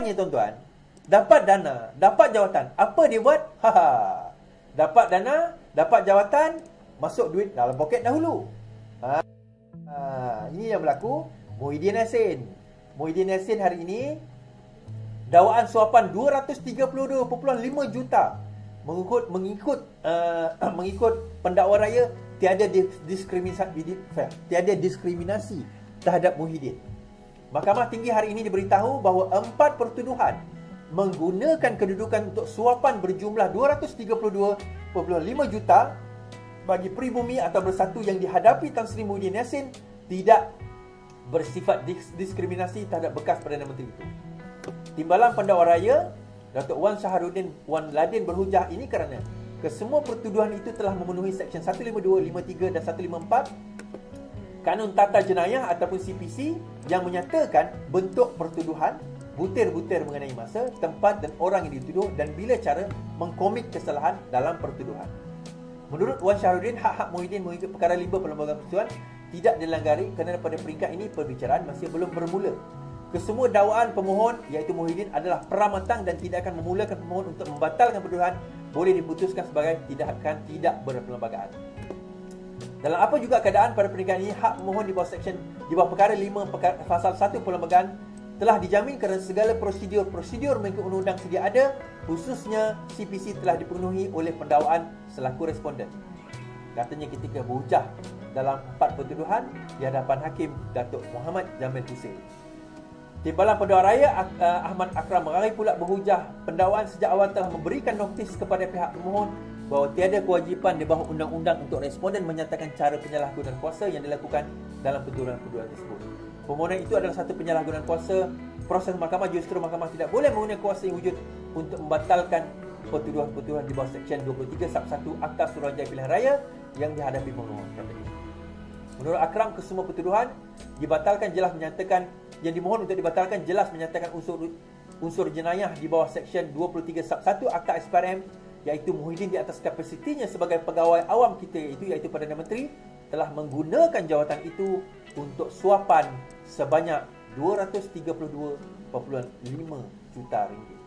Masalahnya tuan-tuan, dapat dana, dapat jawatan, apa dia buat? Dapat dana, dapat jawatan, masuk duit dalam poket dahulu. Ini yang berlaku. Muhyiddin Yassin hari ini dakwaan suapan 232.5 juta mengikut pendakwa raya. Tiada diskriminasi terhadap Muhyiddin. Mahkamah Tinggi hari ini diberitahu bahawa 4 pertuduhan menggunakan kedudukan untuk suapan berjumlah 232.5 juta bagi pribumi atau bersatu yang dihadapi Tan Sri Muhyiddin Yassin tidak bersifat diskriminasi terhadap bekas Perdana Menteri itu. Timbalan pendakwa raya Datuk Wan Shahruddin Wan Ladin berhujah ini kerana kesemua pertuduhan itu telah memenuhi Seksyen 152, 53 dan 154 Kanun Tata Jenayah ataupun CPC yang menyatakan bentuk pertuduhan, butir-butir mengenai masa, tempat dan orang yang dituduh dan bila cara mengkomit kesalahan dalam pertuduhan. Menurut Wan Shahruddin, hak-hak Muhyiddin mengikut perkara 5 Perlembagaan Persetujuan tidak dilanggar kerana pada peringkat ini perbicaraan masih belum bermula. Kesemua dakwaan pemohon iaitu Muhyiddin adalah pramatang dan tidak akan memulakan pemohon untuk membatalkan pertuduhan boleh diputuskan sebagai tindakan tidak berperlembagaan. Dalam apa juga keadaan pada peringkat ini, hak pemohon di bawah perkara 5 pasal 1 Perlembagaan telah dijamin kerana segala prosedur mengikut undang-undang sedia ada, khususnya CPC telah dipenuhi oleh pendakwaan selaku responden. Katanya ketika berhujah dalam 4 pertuduhan di hadapan Hakim Datuk Muhammad Jamil Hussein. Timbalan Pendakwa Raya Ahmad Akram Meraih pula berhujah pendakwaan sejak awal telah memberikan notis kepada pihak pemohon bahawa tiada kewajipan di bawah undang-undang untuk responden menyatakan cara penyalahgunaan kuasa yang dilakukan dalam pertuduhan-pertuduhan tersebut. Permohonan itu adalah satu penyalahgunaan kuasa. Proses mahkamah justru mahkamah tidak boleh menggunakan kuasa yang wujud untuk membatalkan pertuduhan-pertuduhan di bawah Seksyen 23 Sub 1 Akta Suruhanjaya Pilihan Raya yang dihadapi pemohon. Menurut Akram, kesemua pertuduhan dibatalkan jelas menyatakan yang dimohon untuk dibatalkan jelas menyatakan unsur jenayah di bawah Seksyen 23 Sub 1 Akta SPRM iaitu Muhyiddin di atas kapasitinya sebagai pegawai awam kita iaitu Perdana Menteri telah menggunakan jawatan itu untuk suapan sebanyak 232.5 juta ringgit.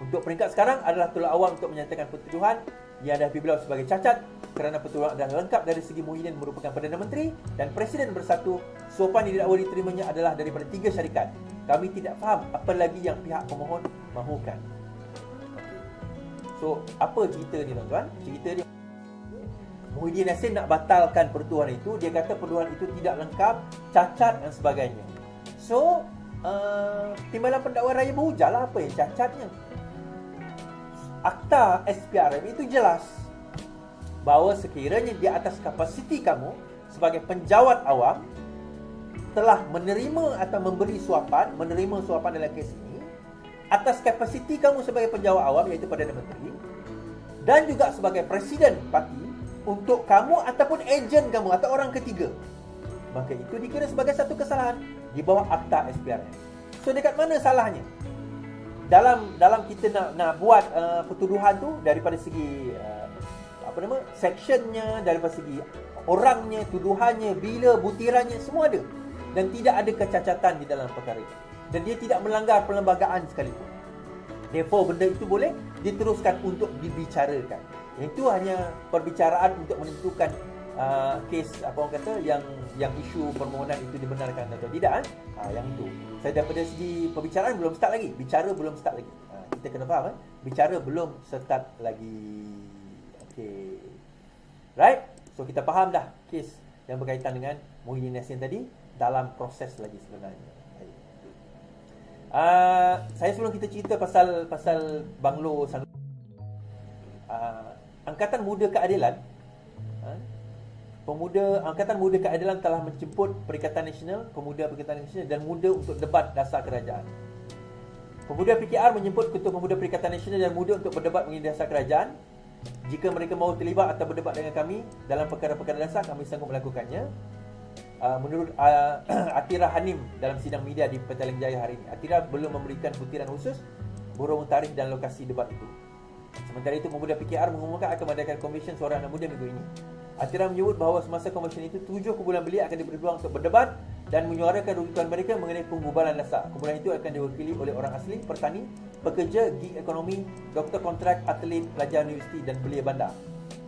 Untuk peringkat sekarang adalah tolak awam untuk menyatakan pertuduhan yang dihadapi beliau sebagai cacat kerana pertuduhan adalah lengkap dari segi Muhyiddin merupakan Perdana Menteri dan Presiden bersatu. Suapan yang didakwa diterimanya adalah daripada 3 syarikat. Kami tidak faham apa lagi yang pihak pemohon mahukan. So, apa cerita ni tuan-tuan? Cerita dia Muhyiddin Yassin nak batalkan pertuduhan itu. Dia kata pertuduhan itu tidak lengkap, cacat dan sebagainya. So, Timbalan Pendakwa Raya berhujah lah apa yang cacatnya. Akta SPRM itu jelas bahawa sekiranya di atas kapasiti kamu sebagai penjawat awam telah menerima atau memberi suapan, menerima suapan dalam kes ini atas kapasiti kamu sebagai penjawat awam iaitu Perdana Menteri dan juga sebagai Presiden parti untuk kamu ataupun ejen kamu atau orang ketiga, maka itu dikira sebagai satu kesalahan di bawah Akta SPRM. So dekat mana salahnya? Dalam kita nak buat pertuduhan tu daripada segi sectionnya, daripada segi orangnya, tuduhannya, bila, butirannya, semua ada dan tidak ada kecacatan di dalam perkara itu dan dia tidak melanggar perlembagaan sekalipun. Therefore benda itu boleh diteruskan untuk dibicarakan. Itu hanya perbicaraan untuk menentukan kes apa orang kata yang isu permohonan itu dibenarkan atau tidak. Yang itu. Saya daripada segi perbicaraan belum start lagi. Bicara belum start lagi. Kita kena faham bicara belum start lagi. Okey. Right? So kita faham dah kes yang berkaitan dengan Muhyiddin Yassin tadi dalam proses lagi sebenarnya. Saya sebelum kita cerita pasal Banglo Angkatan Muda Keadilan Angkatan Muda Keadilan telah menjemput Perikatan Nasional, Pemuda Perikatan Nasional dan Muda untuk debat dasar kerajaan. Pemuda PKR menjemput Ketua Pemuda Perikatan Nasional dan Muda untuk berdebat mengenai dasar kerajaan. Jika mereka mahu terlibat atau berdebat dengan kami dalam perkara-perkara dasar, kami sanggup melakukannya. Menurut Atira Hanim dalam sidang media di Petaling Jaya hari ini, Atira belum memberikan butiran khusus berhubung tarikh dan lokasi debat itu. Sementara itu, Pemuda PKR mengumumkan akan mengadakan Komisen Suara Anak Muda minggu ini. Atira menyebut bahawa semasa komisen itu 7 kumpulan belia akan diberi peluang untuk berdebat dan menyuarakan rujukan mereka mengenai penggubalan dasar. Kumpulan itu akan diwakili oleh orang asli, petani, pekerja, gig ekonomi, doktor kontrak, atlet, pelajar universiti dan belia bandar.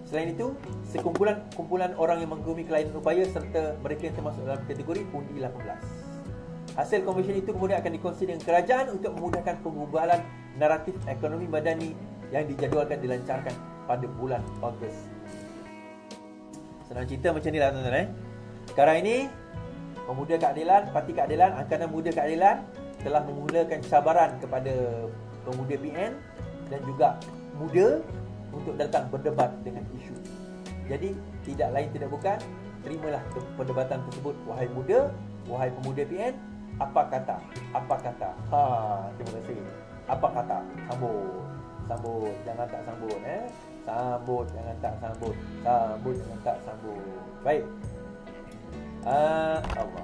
Selain itu, kumpulan orang yang mengagumi kelainan upaya serta mereka yang termasuk dalam kategori undi 18. Hasil konvensyen itu kemudian akan dikongsi dengan kerajaan untuk memudahkan penggubalan naratif ekonomi madani yang dijadualkan dilancarkan pada bulan Ogos. Senang cerita macam ni lah tuan-tuan. Sekarang ini, Pemuda Keadilan, Parti Keadilan, Angkatan Muda Keadilan telah memulakan cabaran kepada pemuda PN dan juga muda untuk datang berdebat dengan isu. Jadi, tidak lain tidak bukan, terimalah perdebatan tersebut. Wahai muda, wahai pemuda PN, apa kata? Terima kasih. Apa kata? Sambut, jangan tak sambut. Sambut, jangan tak sambut. Sambut, jangan tak sambut. Baik. Allah.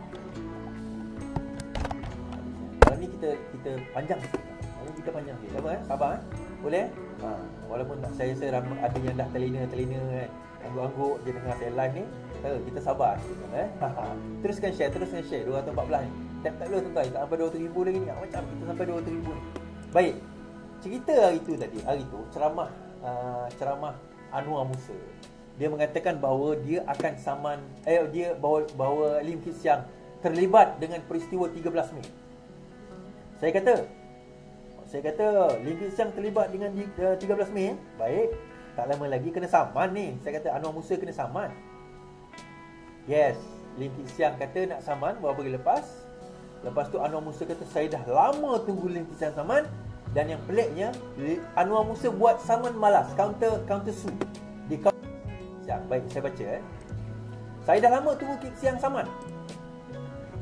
Kalau ni kita panjang sikit. Sabar. Boleh? Walaupun saya ada yang dah telina kan. Angguk-angguk je dengar saya live ni. Kita sabar sikit kan. Teruskan share 214 ni. Tak perlu tuan-tuan, tak sampai 200,000 lagi ni. Macam kita sampai 200,000 ni. Baik. Cerita hari tu ceramah Anwar Musa. Dia mengatakan bahawa dia akan saman bahawa Lim Kit Siang terlibat dengan peristiwa 13 Mei. Saya kata Lim Kit Siang terlibat dengan 13 Mei. Baik, tak lama lagi kena saman ni. Saya kata Anwar Musa kena saman. Yes, Lim Kit Siang kata nak saman beberapa hari lepas. Lepas tu Anwar Musa kata saya dah lama tunggu Lim Kit Siang saman. Dan yang peliknya, Anwar Musa buat saman malas, counter sue. Baik, saya baca. Saya dah lama tunggu Kit Siang saman.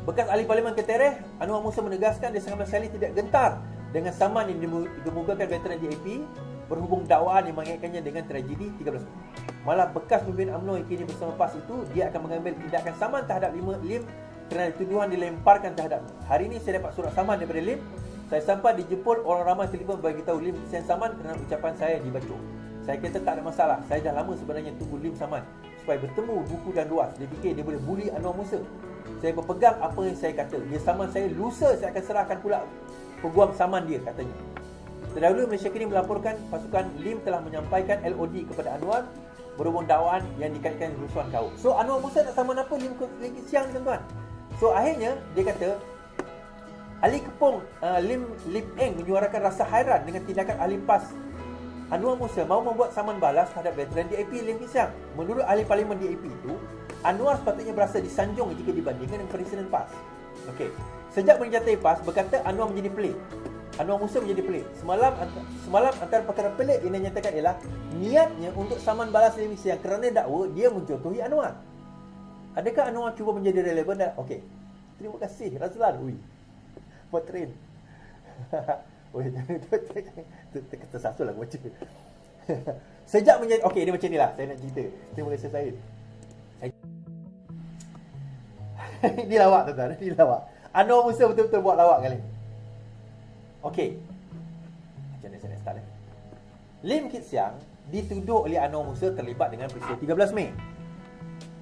Bekas ahli Parlimen Ketereh, Anwar Musa menegaskan dia sama sekali tidak gentar dengan saman yang dikemukakan veteran DAP berhubung dakwaan yang mengaitkannya dengan tragedi 13 Mei. Malah bekas pemimpin UMNO yang kini bersama PAS itu, dia akan mengambil tindakan saman terhadap Lim kerana tuduhan dilemparkan terhadapnya. Hari ini saya dapat surat saman daripada Lim. Saya sampai dijemput orang ramai telefon bagi tahu Lim Kit Siang saman kerana ucapan saya dibacok. Saya kata tak ada masalah. Saya dah lama sebenarnya tunggu Lim saman supaya bertemu buku dan luas. Dia fikir dia boleh bully Anwar Musa. Saya berpegang apa yang saya kata. Dia saman saya, lusa saya akan serahkan pula peguam saman dia, katanya. Terdahulu Malaysia kini melaporkan pasukan Lim telah menyampaikan LOD kepada Anwar berhubung dakwaan yang dikaitkan rusuhan kaum. So Anwar Musa nak saman apa Lim Kit Siang, tuan-tuan? So akhirnya dia kata ahli Kepong Lim Eng menyuarakan rasa hairan dengan tindakan ahli PAS Anwar Musa mahu membuat saman balas terhadap veteran DAP Lim Kit Siang. Menurut ahli Parlimen DAP itu, Anwar sepatutnya berasa disanjung jika dibandingkan dengan Presiden PAS. Okey. Sejak menjatai PAS, berkata Anwar menjadi pelik. Anwar Musa menjadi pelik. Semalam antara perkara pelik yang dinyatakan ialah niatnya untuk saman balas Lim Kit Siang kerana dakwa dia mencontohi Anwar. Adakah Anwar cuba menjadi relevan? Okey. Terima kasih Razlan. Buat train. Tersasul lah baca. Sejak menjadi, okey, dia macam ni lah. Saya nak cerita. Terima kasih Syed. Ini lawak tuan-tuan. Ini lawak. Anwar Musa betul-betul buat lawak kali ni. Okey. Macam mana saya nak start Lim Kit Siang dituduh oleh Anwar Musa terlibat dengan peristiwa 13 Mei.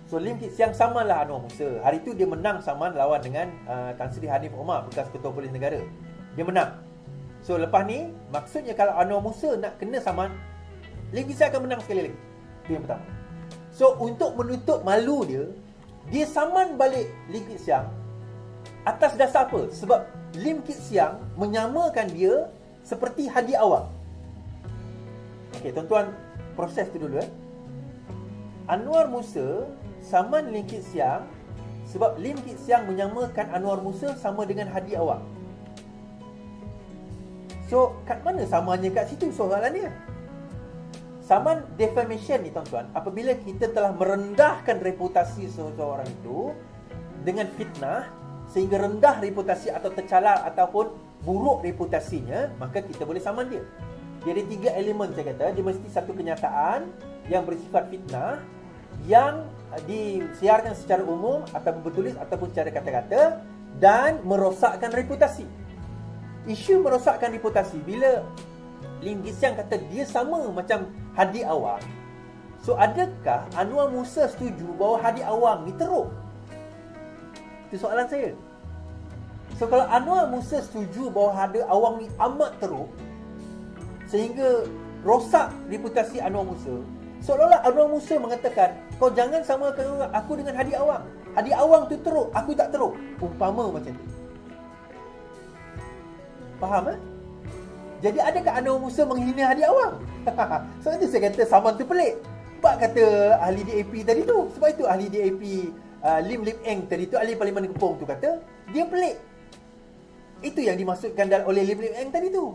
So Lim Kit Siang samanlah Anwar Musa. Hari tu dia menang saman lawan dengan Tan Sri Hanif Omar, bekas Ketua Polis Negara. Dia menang. So lepas ni, maksudnya kalau Anwar Musa nak kena saman, Lim Kit Siang akan menang sekali lagi. Itu yang pertama. So untuk menutup malu dia saman balik Lim Kit Siang atas dasar apa? Sebab Lim Kit Siang menyamakan dia seperti Hadi Awang. Okey, tuan-tuan, proses tu dulu. Anwar Musa saman Lim Kit Siang sebab Lim Kit Siang menyamakan Anwar Musa sama dengan Hadi Awang. So, kat mana samanya kat situ soalannya? Saman defamation ni tuan-tuan, apabila kita telah merendahkan reputasi seseorang itu dengan fitnah sehingga rendah reputasi atau tercalar ataupun buruk reputasinya, maka kita boleh saman dia. Dia ada 3 elemen saya kata. Dia mesti satu kenyataan yang bersifat fitnah, yang disiarkan secara umum ataupun bertulis ataupun secara kata-kata, dan merosakkan reputasi. Isu merosakkan reputasi, bila Lim Kit Siang kata dia sama macam Hadi Awang, so adakah Anwar Musa setuju bahawa Hadi Awang ni teruk? Itu soalan saya. So kalau Anwar Musa setuju bahawa ada awang ni amat teruk sehingga rosak reputasi Anwar Musa, seolah-olah Anwar Musa mengatakan, kau jangan samakan aku dengan Hadi Awang. Hadi Awang tu teruk, aku tak teruk. Umpama macam tu. Faham Jadi adakah Anwar Musa menghina Hadi Awang? Sebab itu saya kata saman tu pelik. Sebab kata ahli DAP tadi tu. Sebab itu ahli DAP Lim Lim Eng tadi tu, ahli Parlimen Kepong tu kata dia pelik. Itu yang dimaksudkan oleh Lim Lim Eng tadi tu.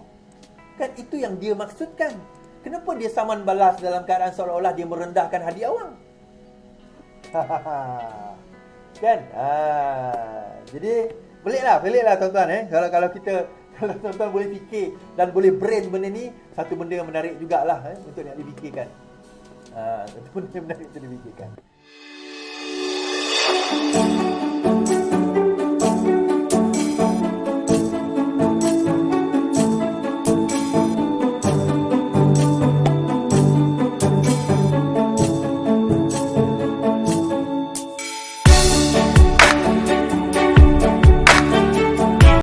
Kan itu yang dia maksudkan. Kenapa dia saman balas dalam keadaan seolah-olah dia merendahkan Hadi Awang? Kan? Jadi peliklah tuan-tuan Kalau kita, kalau tuan-tuan boleh fikir dan boleh brain benda ni, satu benda yang menarik jugalah untuk nak difikirkan. Satu benda yang menarik untuk difikirkan.